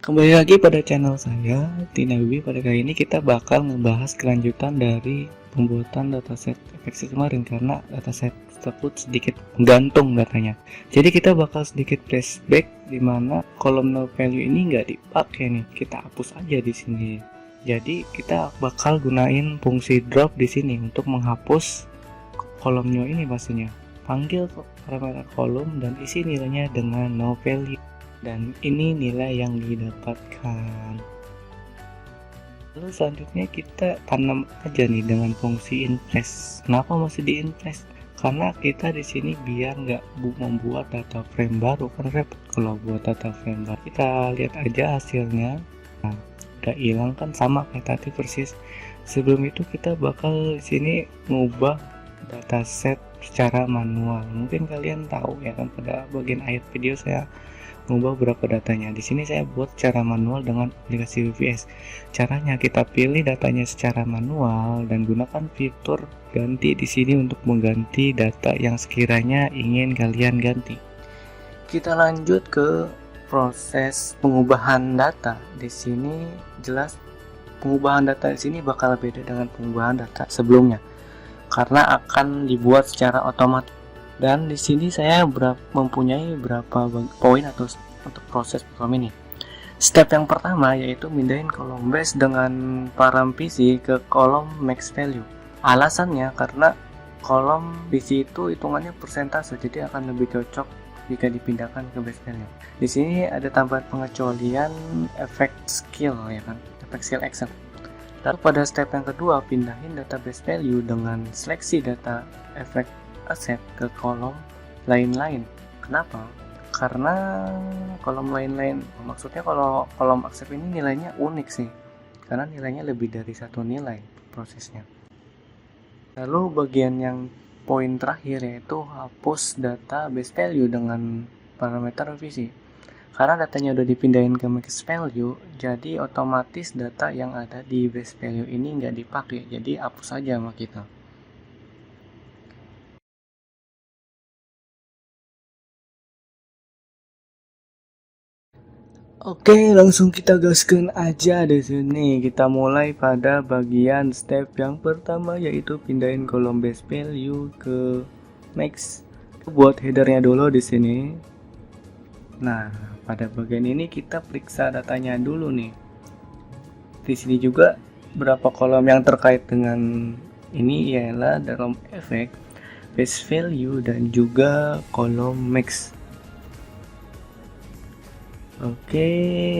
Kembali lagi pada channel saya, Tinawi. Pada kali ini kita bakal ngebahas kelanjutan dari pembuatan dataset FX kemarin, karena dataset tersebut sedikit gantung datanya. Jadi kita bakal sedikit flashback di mana kolom no value ini nggak dipakai nih, kita hapus aja di sini. Jadi kita bakal gunain fungsi drop di sini untuk menghapus kolom new ini pastinya. Panggil parameter kolom dan isi nilainya dengan no value. Dan ini nilai yang didapatkan. Lalu selanjutnya kita tanam aja nih dengan fungsi inpress. Kenapa masih di inpress? Karena kita di sini biar nggak membuat data frame baru, kan repot kalau buat data frame baru. Kita lihat aja hasilnya. Nah, udah hilang kan, sama kayak tadi persis. Sebelum itu kita bakal di sini ngubah dataset secara manual. Mungkin kalian tahu ya kan, pada bagian akhir video saya mengubah beberapa datanya. Di sini saya buat secara manual dengan aplikasi VVS. Caranya kita pilih datanya secara manual dan gunakan fitur ganti di sini untuk mengganti data yang sekiranya ingin kalian ganti. Kita lanjut ke proses pengubahan data. Di sini jelas pengubahan data di sini bakal beda dengan pengubahan data sebelumnya karena akan dibuat secara otomatis. Dan di sini saya mempunyai berapa poin atau untuk proses program ini. Step yang pertama yaitu mindahin kolom base dengan param PC ke kolom max value. Alasannya karena kolom PC itu hitungannya persentase, jadi akan lebih cocok jika dipindahkan ke base value. Di sini ada tambahan pengecualian efek skill ya kan, efek skill action. Lalu pada step yang kedua, pindahin data base value dengan seleksi data efek aset ke kolom lain-lain. Kenapa? Karena kolom lain-lain, maksudnya kalau kolom accept ini nilainya unik sih, karena nilainya lebih dari satu nilai prosesnya. Lalu bagian yang poin terakhir yaitu hapus data base value dengan parameter revisi. Karena datanya udah dipindahin ke max value, jadi otomatis data yang ada di base value ini nggak dipakai, jadi hapus aja sama kita. Oke, langsung kita gaskan aja di sini. Kita mulai pada bagian step yang pertama yaitu pindahin kolom base value ke max. Buat headernya dulu di sini. Nah, pada bagian ini kita periksa datanya dulu nih. Di sini juga berapa kolom yang terkait dengan ini ialah dalam efek base value dan juga kolom max. Oke,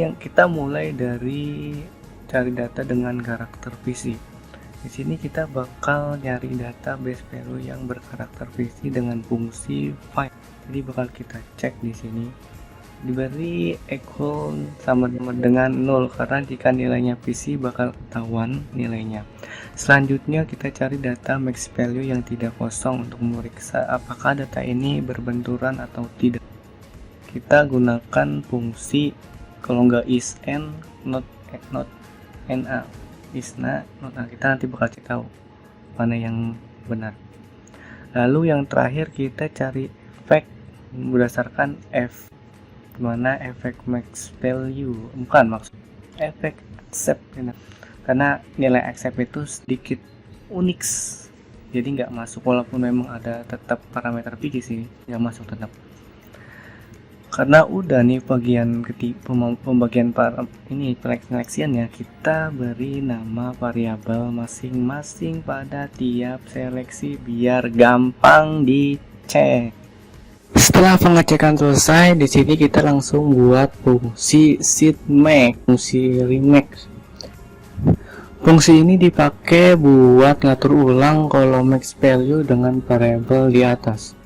yang kita mulai dari cari data dengan karakter PC. Di sini kita bakal nyari data base value yang berkarakter PC dengan fungsi find. Jadi bakal kita cek di sini. Diberi equal sama dengan 0 karena jika nilainya PC bakal ketahuan nilainya. Selanjutnya kita cari data max value yang tidak kosong untuk memeriksa apakah data ini berbenturan atau tidak. Kita gunakan fungsi kalau nggak is n not na isna not na. Kita nanti bakal cek tahu mana yang benar. Lalu yang terakhir kita cari efek berdasarkan f, dimana efek max value bukan maksud efek accept ya. Karena nilai accept itu sedikit unik, jadi nggak masuk walaupun memang ada tetap parameter PC sih, nggak masuk tetap. Karena udah nih bagian pembagian ini seleksiannya, kita beri nama variabel masing-masing pada tiap seleksi biar gampang dicek. Setelah pengecekan selesai, di sini kita langsung buat fungsi setMax, fungsi remix. Fungsi ini dipakai buat ngatur ulang kolom max value dengan variabel di atas.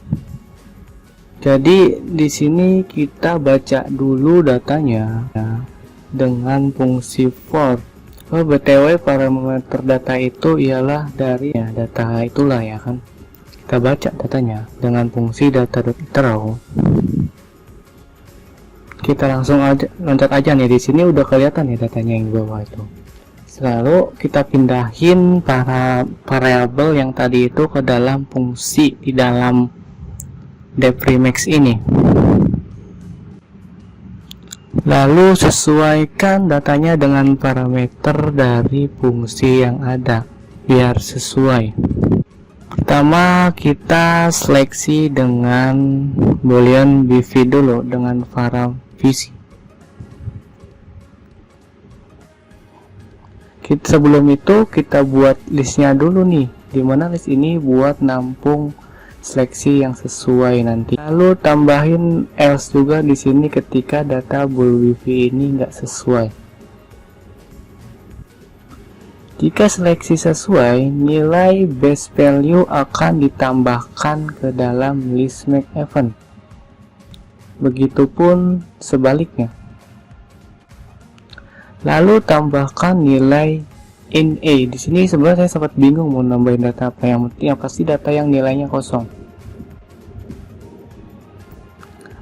Jadi di sini kita baca dulu datanya ya, dengan fungsi for. Oh, btw parameter data itu ialah dari ya, data itulah ya kan. Kita baca datanya dengan fungsi data.iterrow. Kita langsung aja loncat aja nih, di sini udah kelihatan ya datanya yang di bawah itu. Lalu kita pindahin para variabel yang tadi itu ke dalam fungsi di dalam depRemix ini. Lalu sesuaikan datanya dengan parameter dari fungsi yang ada biar sesuai. Pertama kita seleksi dengan boolean BV dulu dengan var visi. Sebelum itu kita buat listnya dulu nih, dimana list ini buat nampung seleksi yang sesuai nanti. Lalu tambahin else juga di sini ketika data bool BV ini nggak sesuai. Jika seleksi sesuai, nilai base value akan ditambahkan ke dalam list make event. Begitupun sebaliknya. Lalu tambahkan nilai in A. Di sini sebenarnya saya sempat bingung mau nambahin data apa. Yang penting pasti data yang nilainya kosong.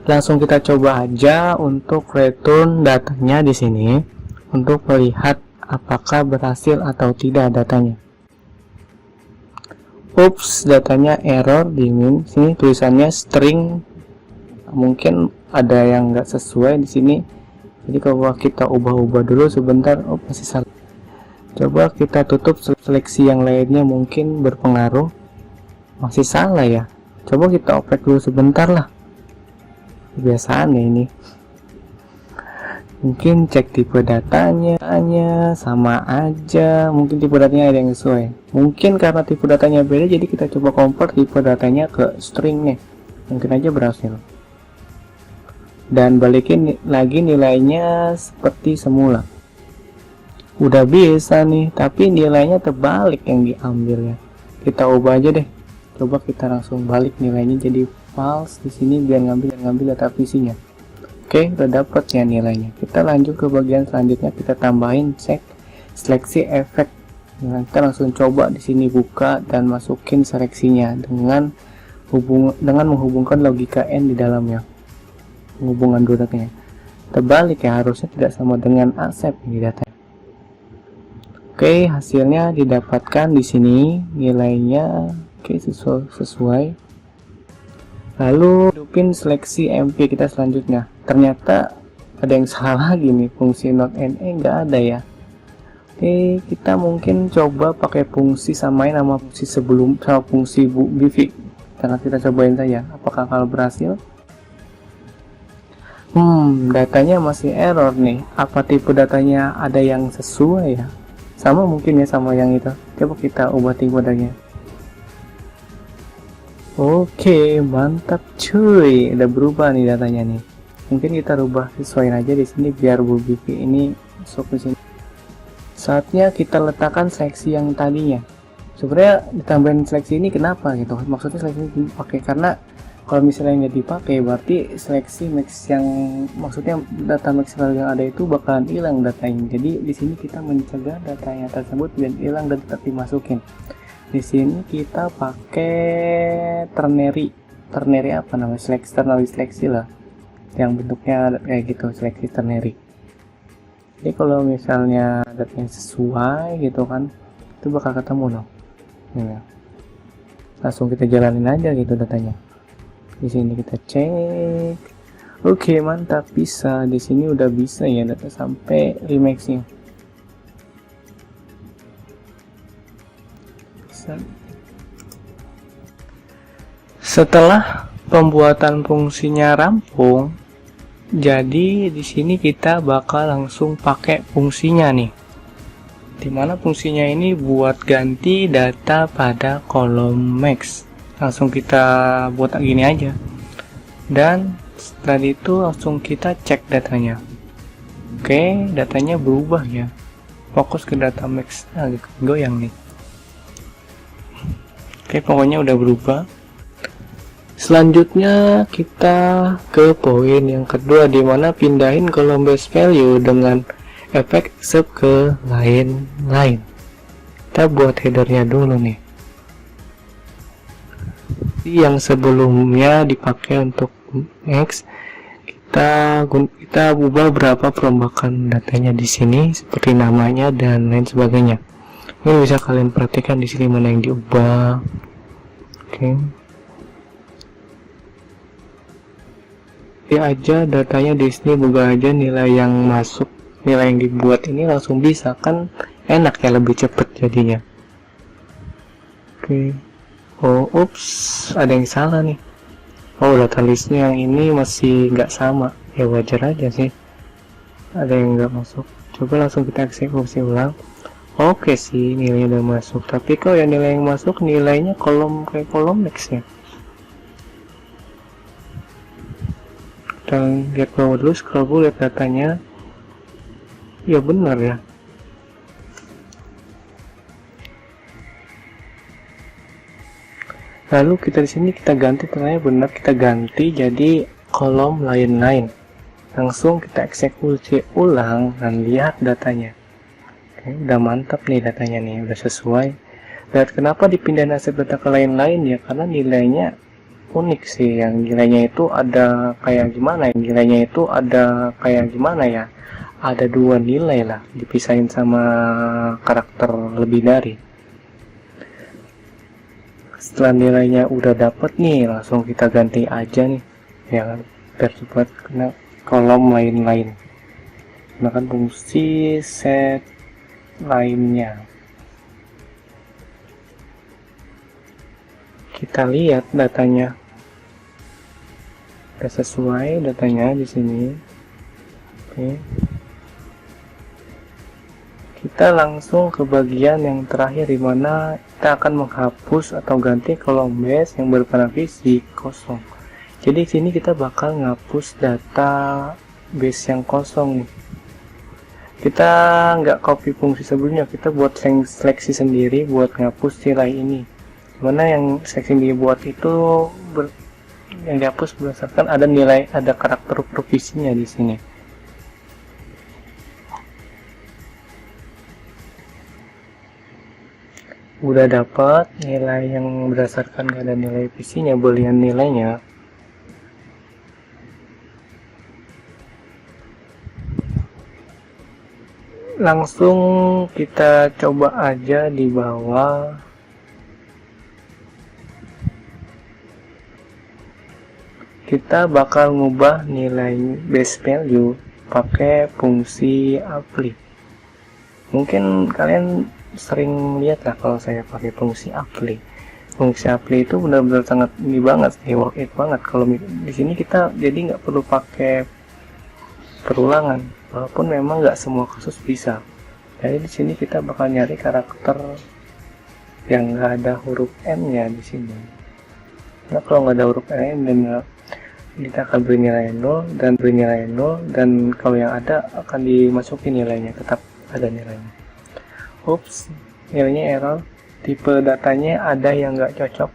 Langsung kita coba aja untuk return datanya di sini untuk melihat apakah berhasil atau tidak datanya. Ups, datanya error di min. Sini tulisannya string. Mungkin ada yang nggak sesuai di sini. Jadi kalau kita ubah-ubah dulu sebentar, oh masih salah. Coba kita tutup seleksi yang lainnya, mungkin berpengaruh. Masih salah ya. Coba kita oprek dulu sebentar lah. Kebiasaan ya ini. Mungkin cek tipe datanya sama aja. Mungkin tipe datanya ada yang sesuai. Mungkin karena tipe datanya beda, jadi kita coba convert tipe datanya ke string nih. Mungkin aja berhasil. Dan balikin lagi nilainya seperti semula. Udah bisa nih, tapi nilainya terbalik yang diambil ya. Kita ubah aja deh. Coba kita langsung balik nilainya jadi false di sini biar ngambil data visinya. Oke, udah dapet ya nilainya. Kita lanjut ke bagian selanjutnya, kita tambahin cek seleksi efek. Nah, kita langsung coba di sini buka dan masukin seleksinya dengan menghubungkan logika n di dalamnya. Hubungan dua datanya. Terbalik ya, harusnya tidak sama dengan accept di datanya. Oke, hasilnya didapatkan di sini nilainya oke sesuai. Lalu hidupin seleksi MP kita selanjutnya. Ternyata ada yang salah gini, fungsi not NE nggak ada ya. Oke, kita mungkin coba pakai fungsi samain sama fungsi sebelum sama fungsi BV. Kita cobain saja, apakah kalau berhasil? Datanya masih error nih. Apa tipe datanya ada yang sesuai ya? Sama mungkin ya sama yang itu. Coba kita ubah tipe datanya. Oke, mantap cuy. Udah berubah nih datanya nih. Mungkin kita rubah sesuaiin aja di sini biar BV ini masuk di sini. Saatnya kita letakkan seleksi yang tadinya. Sebenarnya ditambahin seleksi ini kenapa gitu? Maksudnya seleksi ini dipakai karena kalau misalnya nggak dipakai berarti seleksi max yang maksudnya data maximal yang ada itu bakalan hilang datanya. Jadi di sini kita mencegah datanya tersebut dan hilang dan tetap dimasukin. Di sini kita pakai ternary apa namanya, seleksi lah yang bentuknya kayak gitu, seleksi ternary. Jadi kalau misalnya datanya sesuai gitu kan, itu bakal ketemu loh. Ya. Langsung kita jalanin aja gitu datanya. Di sini kita cek. Oke, mantap, bisa. Di sini udah bisa ya data sampai remixnya. Setelah pembuatan fungsinya rampung, jadi di sini kita bakal langsung pakai fungsinya nih. Dimana fungsinya ini buat ganti data pada kolom max. Langsung kita buat gini aja, dan setelah itu langsung kita cek datanya. Oke, datanya berubah ya, fokus ke data max. Goyang nih. Oke, pokoknya udah berubah. Selanjutnya kita ke poin yang kedua, dimana pindahin kolom base value dengan efek accept ke lain-lain. Kita buat headernya dulu nih. Yang sebelumnya dipakai untuk X, kita ubah berapa perombakan datanya di sini seperti namanya dan lain sebagainya. Ini bisa kalian perhatikan di sini mana yang diubah. Oke. aja datanya di sini, buka aja nilai yang masuk, nilai yang dibuat ini langsung bisa kan, enak ya, lebih cepet jadinya. Oke. Oh, ups, ada yang salah nih. Oh, data listnya yang ini masih nggak sama. Ya wajar aja sih, ada yang nggak masuk. Coba langsung kita eksekusi ulang. Oke sih, nilainya udah masuk, tapi kok yang nilai yang masuk nilainya kolom kayak kolom next ya. Kita lihat bawah dulu, scroll dulu, lihat datanya. Ya benar ya. Lalu kita di sini kita ganti, ternyata benar, kita ganti jadi kolom lain-lain. Langsung kita eksekusi ulang dan lihat datanya. Oke, udah mantap nih datanya nih, udah sesuai. Dan kenapa dipindahin aset data ke lain-lain ya? Karena nilainya unik sih, yang nilainya itu ada kayak gimana ya, nilainya itu ada kayak gimana ya, ada dua nilai lah, dipisahin sama karakter lebih dari. Setelah nilainya udah dapet nih, langsung kita ganti aja nih ya kan, biar cepat kena kolom lain-lain, gunakan fungsi set lainnya. Kita lihat datanya, udah sesuai datanya di sini. Oke, kita langsung ke bagian yang terakhir, dimana kita akan menghapus atau ganti kolom base yang berwarna fisik kosong. Jadi sini kita bakal ngapus data base yang kosong nih. Kita nggak copy fungsi sebelumnya, kita buat seleksi sendiri buat ngapus nilai ini. Mana yang seleksi yang dibuat itu yang dihapus berdasarkan ada nilai, ada karakter provisinya di sini. Udah dapat nilai yang berdasarkan gak ada nilai visinya, boolean nilainya. Langsung kita coba aja di bawah. Kita bakal ngubah nilai base value pakai fungsi apply. Mungkin kalian sering lihat lah kalau saya pakai fungsi apply. Fungsi apply itu benar-benar sangat ini banget sih, worth it banget. Kalau di sini kita jadi nggak perlu pakai perulangan, walaupun memang nggak semua kasus bisa. Jadi di sini kita bakal nyari karakter yang nggak ada huruf n-nya di sini. Nah, kalau nggak ada huruf n, dan kita akan beri nilai 0 dan beri nilai 0, dan kalau yang ada akan dimasukin nilainya, tetap ada nilainya. Ups, nilainya error, tipe datanya ada yang nggak cocok.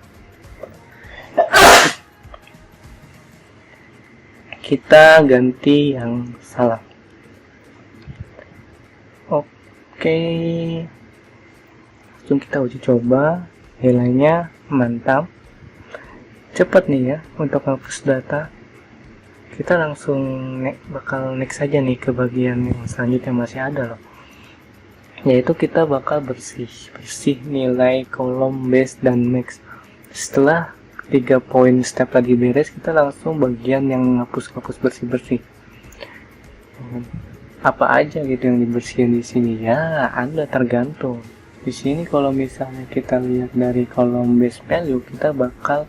Kita ganti yang salah. Oke, langsung kita uji coba, nilainya mantap, cepat nih ya untuk hapus data. Kita langsung bakal next aja nih ke bagian yang selanjutnya masih ada loh, yaitu kita bakal bersih nilai kolom base dan max. Setelah 3 poin step tadi beres, kita langsung bagian yang hapus bersih. Apa aja gitu yang dibersihin di sini ya, Anda tergantung. Di sini kalau misalnya kita lihat dari kolom base value, kita bakal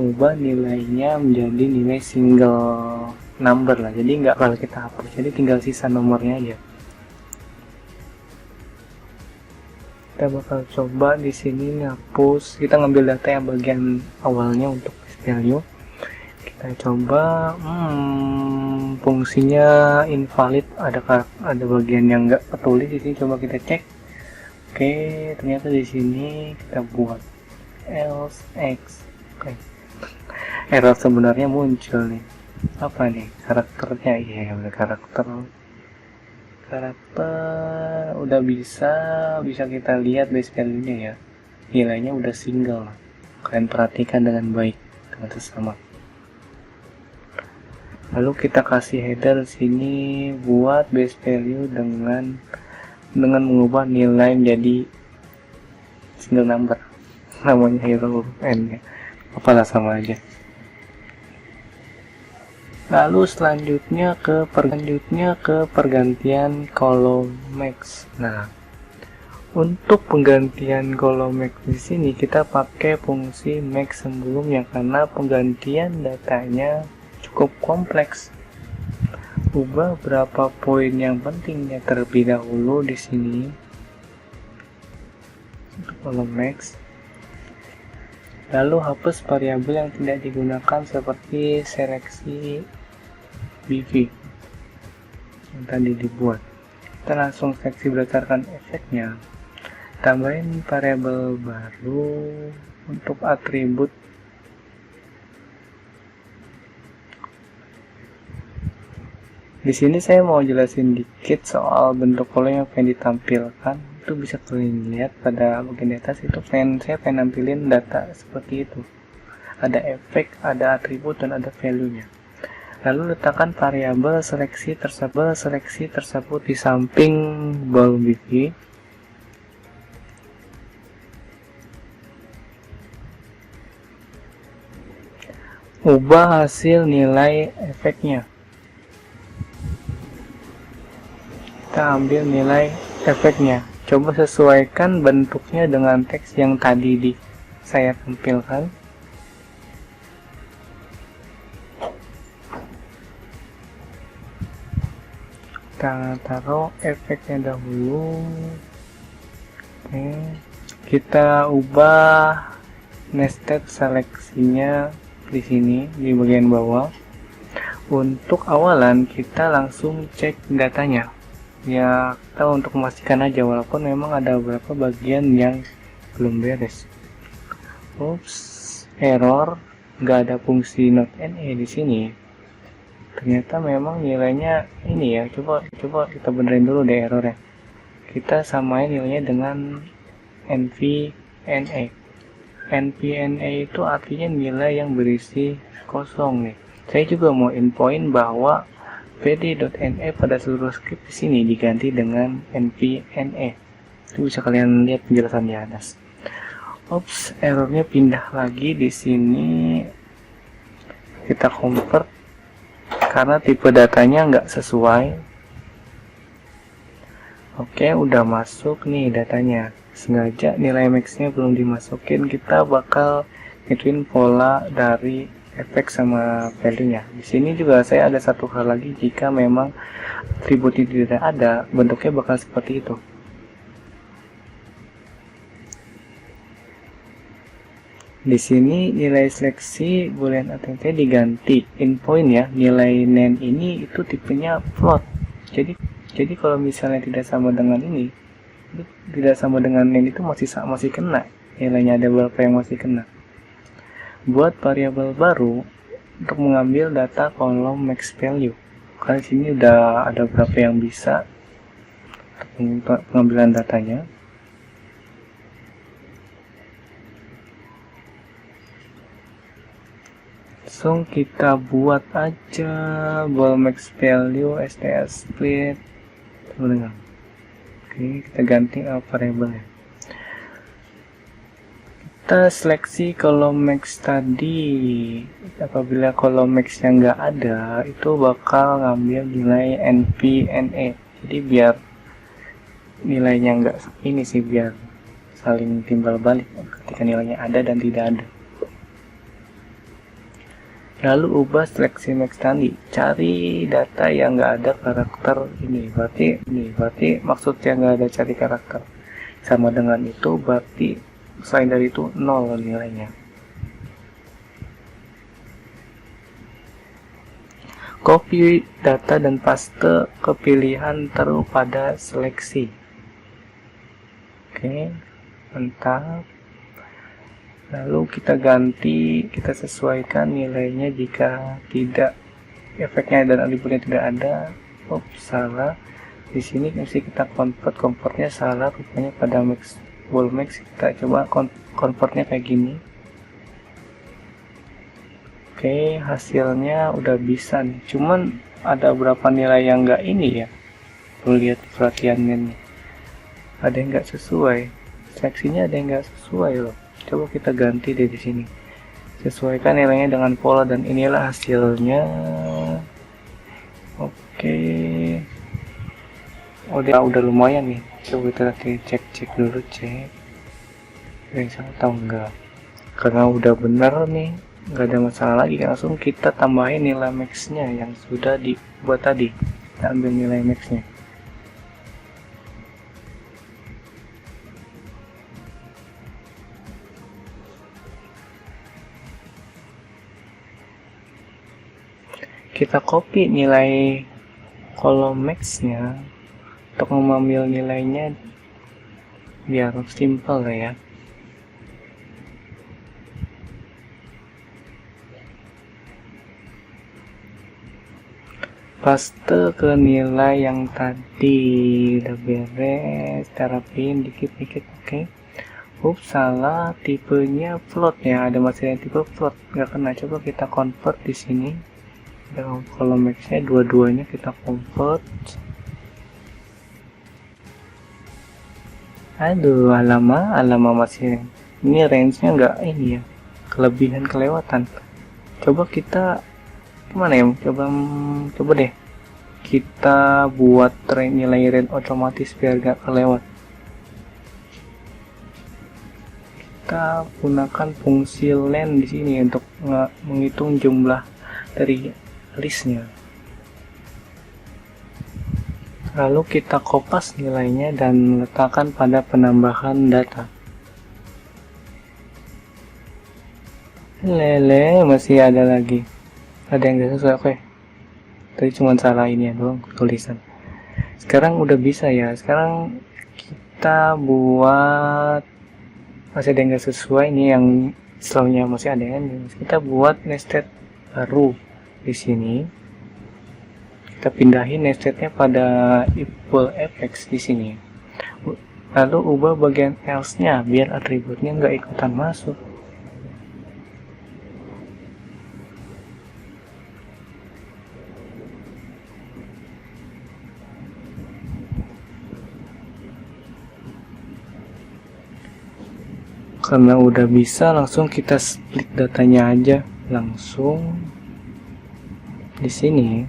ubah nilainya menjadi nilai single number lah, jadi nggak kalau kita hapus, jadi tinggal sisa nomornya aja. Kita bakal coba di sini ngapus, kita ngambil data yang bagian awalnya untuk base value. Kita coba fungsinya invalid, ada bagian yang nggak ketulis di sini, coba kita cek. Oke, ternyata di sini kita buat else x. Oke. Error sebenarnya muncul nih. Apa nih karakternya? Iya, udah karakter udah bisa kita lihat base value-nya ya. Nilainya udah single. Kalian perhatikan dengan baik dengan sesama. Lalu kita kasih header sini buat base value dengan mengubah nilai menjadi single number. Namanya hero n ya. Apalah sama aja. Lalu selanjutnya ke pergantian column max. Nah, untuk penggantian column max di sini kita pakai fungsi max sebelumnya karena penggantian datanya cukup kompleks. Ubah berapa poin yang pentingnya terlebih dahulu di sini untuk column max. Lalu hapus variabel yang tidak digunakan seperti seleksi BV yang tadi dibuat. Kita langsung seleksi berdasarkan efeknya. Tambahin variabel baru untuk atribut. Di sini saya mau jelasin dikit soal bentuk kolom yang pengen ditampilkan. Itu bisa kalian lihat pada bagian di atas itu saya pengen nampilin data seperti itu. Ada efek, ada atribut, dan ada value-nya. Lalu letakkan variabel seleksi tersebut di samping ball BV. Ubah hasil nilai efeknya. Kita ambil nilai efeknya. Coba sesuaikan bentuknya dengan teks yang tadi saya tampilkan. Kita taruh efeknya dahulu. Oke. Kita ubah nested seleksinya di sini di bagian bawah. Untuk awalan kita langsung cek datanya. Ya, kita untuk memastikan aja walaupun memang ada beberapa bagian yang belum beres. Oops, error, nggak ada fungsi not NE di sini. Ternyata memang nilainya ini ya. Coba kita benerin dulu deh errornya. Kita samain nilainya dengan NVNA. NVNA itu artinya nilai yang berisi kosong nih. Saya juga mau infoin bahwa pd.ne pada seluruh script di sini diganti dengan nvne. Itu bisa kalian lihat penjelasan di atas. Oops, errornya pindah lagi di sini. Kita convert karena tipe datanya nggak sesuai. Oke, udah masuk nih datanya. Sengaja nilai max-nya belum dimasukin. Kita bakal ngituin pola dari efek sama value-nya. Di sini juga saya ada satu hal lagi, jika memang atribut itu tidak ada, bentuknya bakal seperti itu. Di sini nilai seleksi boolean attribute diganti inpoint ya. Nilai nen ini itu tipenya float. Jadi kalau misalnya tidak sama dengan ini, tidak sama dengan nen itu masih kena. Nilainya ada berapa yang masih kena. Buat variabel baru untuk mengambil data kolom max value. Karena di sini udah ada berapa yang bisa untuk pengambilan datanya. Langsung kita buat aja ball max value STS split. Oke, kita ganti variabelnya. Kita seleksi kolom max tadi. Apabila kolom max yang nggak ada, itu bakal ngambil nilai NVNE. Jadi biar nilainya nggak ini sih, biar saling timbal balik ketika nilainya ada dan tidak ada. Lalu ubah seleksi max tadi. Cari data yang nggak ada karakter ini. Berarti maksudnya nggak ada cari karakter. Sama dengan itu berarti selain dari itu 0 nilainya. Copy data dan paste ke pilihan taruh pada seleksi. Oke, mantap. Lalu kita ganti, kita sesuaikan nilainya jika tidak efeknya dan atributnya tidak ada. Salah. Di sini mesti kita convertnya salah, rupanya pada max ball max. Kita coba convertnya kayak gini. Oke, hasilnya udah bisa nih. Cuman ada berapa nilai yang enggak ini ya. Perlu lihat perhatiannya nih. Ada yang enggak sesuai. Seleksinya ada yang enggak sesuai loh. Coba kita ganti deh di sini. Sesuaikan nilainya dengan pola dan inilah hasilnya. Oke, udah lumayan nih. Coba kita cek dulu, cek bisa atau enggak. Karena udah bener nih, nggak ada masalah lagi, langsung kita tambahin nilai max-nya yang sudah dibuat tadi. Kita ambil nilai max-nya. Kita copy nilai kolom max-nya untuk mengambil nilainya biar simple ya. Paste ke nilai yang tadi. Udah beres, kita rapiin dikit-dikit. Oke. Ups, salah, tipenya float ya, ada masih yang tipe float, nggak kena. Coba kita convert di sini. Kalau max-nya dua-duanya kita convert. Aduh, alamak masih ini range-nya nggak ini ya, kelebihan kelewatan. Coba kita gimana ya? Coba deh kita buat nilai range otomatis biar nggak kelewat. Kita gunakan fungsi len di sini untuk menghitung jumlah dari listnya. Lalu kita kopas nilainya dan letakkan pada penambahan data. Lele, masih ada lagi. Ada yang gak sesuai, oke. Tadi cuma salah ini ya doang tulisan. Sekarang udah bisa ya. Sekarang kita buat, masih ada yang gak sesuai nih, yang slownya masih ada yang kita buat nested baru di sini. Kita pindahin nestednya pada equal fx di sini. Lalu ubah bagian else-nya biar atributnya nggak ikutan masuk. Karena udah bisa, langsung kita split datanya aja langsung di sini.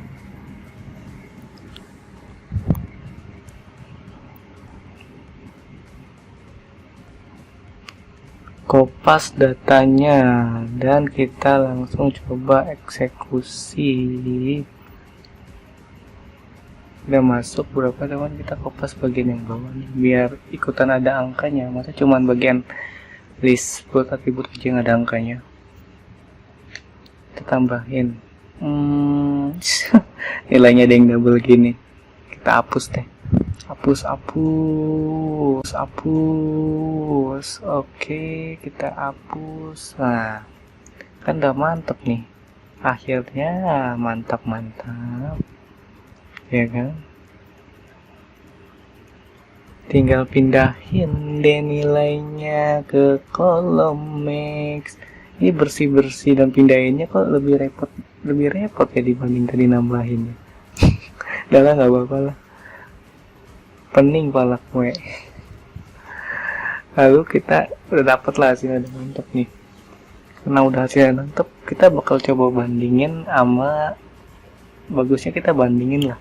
Kopas datanya dan kita langsung coba eksekusi. Udah masuk berapa teman, kita kopas bagian yang bawah nih biar ikutan ada angkanya. Masa cuman bagian list buat atribut aja yang ada angkanya. Kita tambahin nilainya ada yang double gini. Kita hapus deh. Hapus. Oke, kita hapus. Nah, kan udah mantep nih. Akhirnya mantap. Ya kan? Tinggal pindahin deh nilainya ke kolom max. Ini bersih dan pindahinnya kok lebih repot ya dibanding tadi nambahinnya. Udah lah, nggak apa-apa lah. Pening pala gue. Lalu kita udah dapet lah hasilnya, udah mantep nih. Karena udah hasilnya mantep, kita bakal coba bandingin sama, bagusnya kita bandingin lah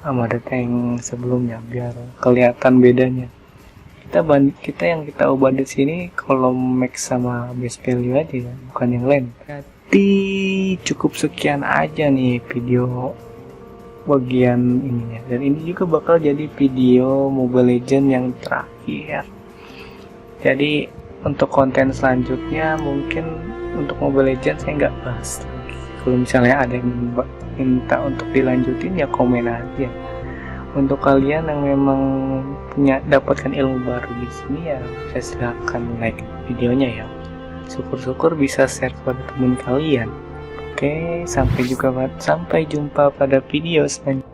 sama data yang sebelumnya biar kelihatan bedanya. Kita yang kita ubah di sini kolom max sama base value aja, bukan yang lain. Jadi cukup sekian aja nih video bagian ininya, dan ini juga bakal jadi video Mobile Legends yang terakhir. Jadi untuk konten selanjutnya mungkin untuk Mobile Legends saya nggak bahas lagi. Kalau misalnya ada yang minta untuk dilanjutin ya komen aja. Untuk kalian yang memang punya dapatkan ilmu baru di sini ya silakan like videonya ya. Syukur-syukur bisa share pada teman kalian. Oke, sampai jumpa pada video selanjutnya.